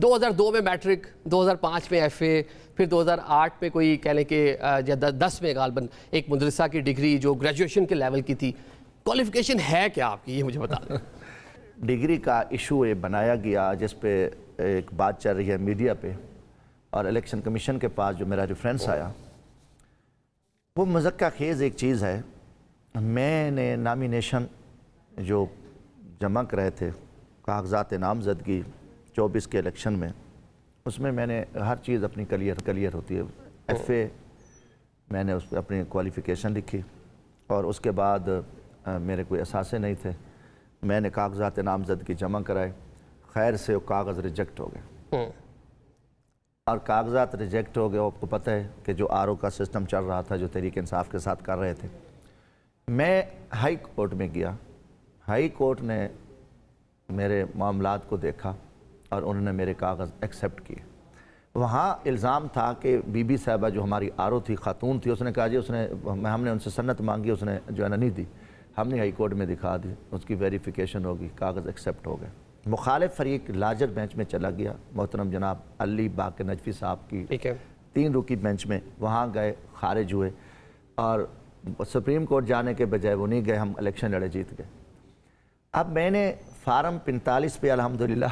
2002 میں میٹرک، 2005 میں F A, پھر 2008 میں کوئی کہہ لیں کہ 10 میں غالباً ایک مدرسہ کی ڈگری جو گریجویشن کے لیول کی تھی. کوالیفیکیشن ہے کیا آپ کی، یہ مجھے بتا دیں. ڈگری کا ایشو یہ بنایا گیا جس پہ ایک بات چل رہی ہے میڈیا پہ، اور الیکشن کمیشن کے پاس جو میرا ریفرنس آیا وہ مذکّر خیز ایک چیز ہے. میں نے نامینیشن جو جمع کرائے تھے کاغذات نامزدگی 24 کے الیکشن میں، اس میں نے ہر چیز اپنی کلیئر ہوتی ہے. ایف اے میں نے اس پہ اپنی کوالیفیکیشن لکھی، اور اس کے بعد میرے کوئی اثاثے نہیں تھے. میں نے کاغذات نامزدگی جمع کرائے، خیر سے وہ کاغذ ریجیکٹ ہو گئے. اور کاغذات ریجیکٹ ہو گئے. آپ کو پتہ ہے کہ جو آر او کا سسٹم چل رہا تھا جو تحریک انصاف کے ساتھ کر رہے تھے، میں ہائی کورٹ میں گیا. ہائی کورٹ نے میرے معاملات کو دیکھا اور انہوں نے میرے کاغذ ایکسیپٹ کیے. وہاں الزام تھا کہ بی بی صاحبہ جو ہماری آر او تھی، خاتون تھی، اس نے کہا جی ہم نے ان سے سند مانگی، اس نے جو ہے نا نہیں دی. ہم نے ہائی کورٹ میں دکھا دی، اس کی ویریفیکیشن ہوگی، کاغذ ایکسیپٹ ہو گئے. مخالف فریق لارجر بینچ میں چلا گیا، محترم جناب علی باقر نجفی صاحب کی 3 رکی بینچ میں. وہاں گئے، خارج ہوئے، اور سپریم کورٹ جانے کے بجائے وہ نہیں گئے. ہم الیکشن لڑے، جیت گئے. اب میں نے فارم 45 پہ الحمدللہ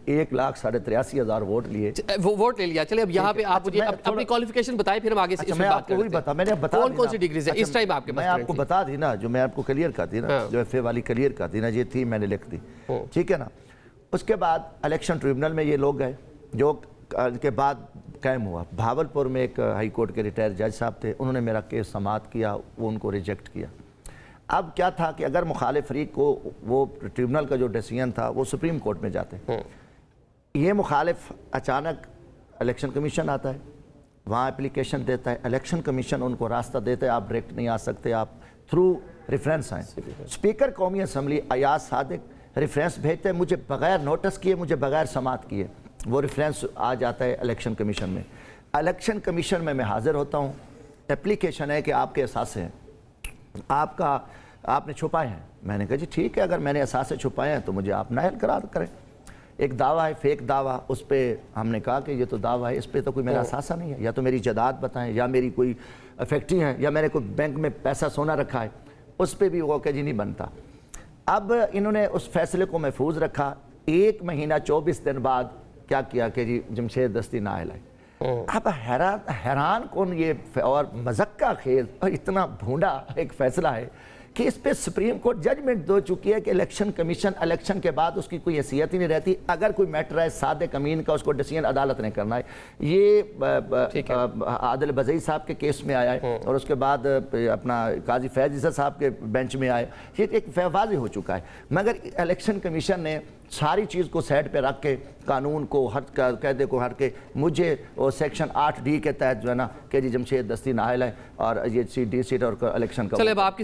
1,83,000 ووٹ لیے. وہ ووٹ لے لیا. چلے اب یہاں پہ آپ مجھے اپنی کوالیفیکیشن بتائیں، پھر ہم آگے سے اس میں بات کریں. کون سی ڈگریز ہے اس ٹائم آپ کے پاس؟ میں آپ کو بتا دی نا، جو میں آپ کو کلیئر کر دی نا، جو ایف اے والی کلیئر کر دی نا، یہ تھی، میں نے لکھ دی. ٹھیک ہے نا. اس کے بعد الیکشن ٹریبونل میں یہ لوگ گئے، جو کے بعد قائم ہوا. بھاولپور میں ایک ہائی کورٹ کے ریٹائر جج صاحب تھے، انہوں نے میرا کیس سماعت کیا، وہ ان کو ریجیکٹ کیا. اب کیا تھا کہ اگر مخالف فریق کو وہ ٹریبونل کا جو ڈیسیژن تھا وہ سپریم کورٹ میں جاتے، یہ مخالف اچانک الیکشن کمیشن آتا ہے، وہاں اپلیکیشن دیتا ہے. الیکشن کمیشن ان کو راستہ دیتا ہے، آپ ڈائریکٹ نہیں آ سکتے، آپ تھرو ریفرنس آئیں. اسپیکر قومی اسمبلی ایاز صادق ریفرنس بھیجتے ہیں مجھے بغیر نوٹس کیے، مجھے بغیر سماعت کیے. وہ ریفرنس آ جاتا ہے الیکشن کمیشن میں. الیکشن کمیشن میں حاضر ہوتا ہوں. اپلیکیشن ہے کہ آپ کے اثاثے ہیں، آپ نے چھپائے ہیں. میں نے کہا جی ٹھیک ہے، اگر میں نے اثاثے چھپائے ہیں تو مجھے آپ نااہل قرار کریں. ایک دعویٰ ہے، فیک دعویٰ. اس پہ ہم نے کہا کہ یہ تو دعویٰ ہے، اس پہ تو کوئی میرا اثاثہ نہیں ہے. یا تو میری جائیداد بتائیں، یا میری کوئی فیکٹری ہے، یا میں نے کوئی بینک میں پیسہ سونا رکھا ہے. اس پہ بھی وہ کہ جی نہیں بنتا. اب انہوں نے اس فیصلے کو محفوظ رکھا. 1 مہینہ 24 دن بعد کیا کیا کہ جی جمشید دستی نااہل ہے. اب حیران کن یہ اور مذکّر خیز اور اتنا بھونڈا ایک فیصلہ ہے کہ اس پہ سپریم کورٹ ججمنٹ دے چکی ہے کہ الیکشن کمیشن الیکشن کے بعد اس کی کوئی حیثیت ہی نہیں رہتی. اگر کوئی میٹر ہے صادق امین کا، اس کو ڈیسیژن عدالت نے کرنا ہے. یہ عادل بزئی صاحب کے کیس میں آیا ہے، اور اس کے بعد اپنا قاضی فیض عیسیٰ صاحب کے بینچ میں آئے. یہ ایک واضح ہو چکا ہے. مگر الیکشن کمیشن نے ساری چیز کو سائڈ پہ رکھ کے، قانون کو قاعدے کو ہٹ کے، مجھے وہ سیکشن 8D کے تحت جو ہے نا کہ جی جمشید دستی نااہل ہے، اور یہ سی ڈی سیٹ اور الیکشن کا. چلے اب آپ کی